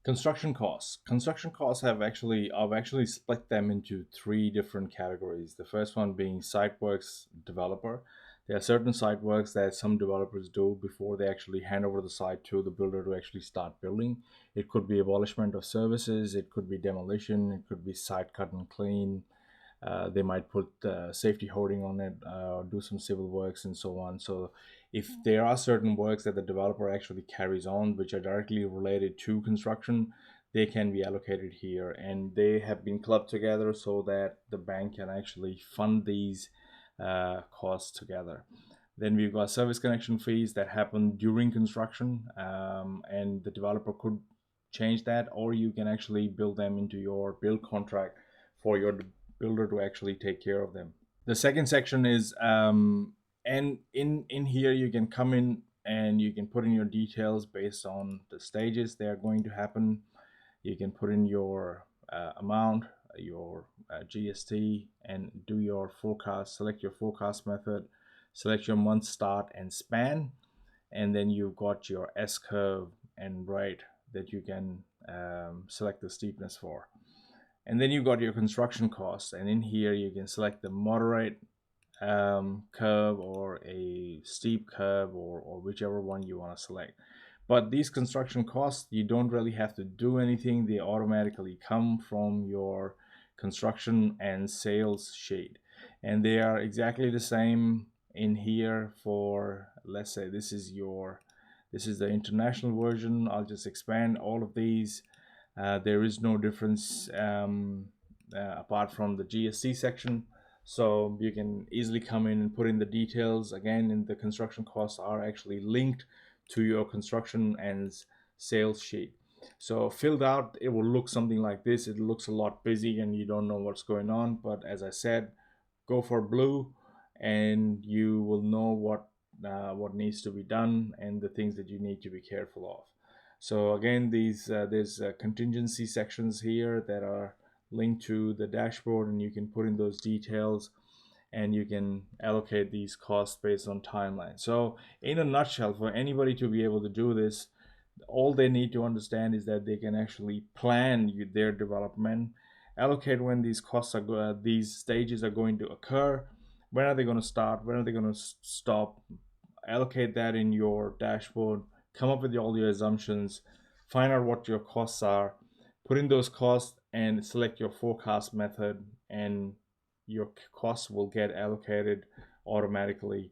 Construction costs. Construction costs I've actually split them into three different categories. The first one being site works developer. There are certain site works that some developers do before they actually hand over the site to the builder to actually start building. It could be abolishment of services, it could be demolition, it could be site cut and clean. They might put safety hoarding on it, do some civil works and so on. So if there are certain works that the developer actually carries on which are directly related to construction, they can be allocated here, and they have been clubbed together so that the bank can actually fund these costs together. Then we've got service connection fees that happen during construction, and the developer could change that, or you can actually build them into your build contract for your builder to actually take care of them. The second section is, and in here you can come in and you can put in your details based on the stages they are going to happen. You can put in your amount, your GST, and do your forecast. Select your forecast method, select your month start and span, and then you've got your S curve and rate that you can select the steepness for. And then you got your construction costs, and in here you can select the moderate curve or a steep curve, or whichever one you want to select. But these construction costs, you don't really have to do anything. They automatically come from your construction and sales sheet, and they are exactly the same in here. For, let's say, this is the international version. I'll just expand all of these. There is no difference apart from the GST section. So you can easily come in and put in the details. Again, and the construction costs are actually linked to your construction and sales sheet. So filled out, it will look something like this. It looks a lot busy and you don't know what's going on. But as I said, go for blue and you will know what needs to be done and the things that you need to be careful of. So again, there's contingency sections here that are linked to the dashboard, and you can put in those details and you can allocate these costs based on timeline. So in a nutshell, for anybody to be able to do this, all they need to understand is that they can actually plan their development, allocate when these these stages are going to occur, when are they going to start, when are they going to stop, allocate that in your dashboard, come up with all your assumptions, find out what your costs are, put in those costs and select your forecast method, and your costs will get allocated automatically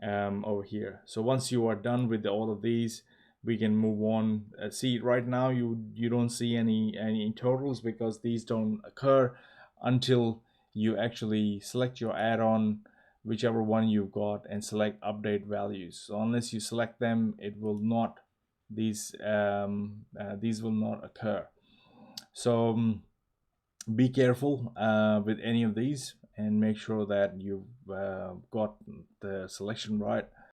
over here. So once you are done with all of these, we can move on. See, right now you don't see any totals because these don't occur until you actually select your add-on, whichever one you've got, and select update values. So unless you select them, it will not, these will not occur. So be careful with any of these and make sure that you've got the selection right.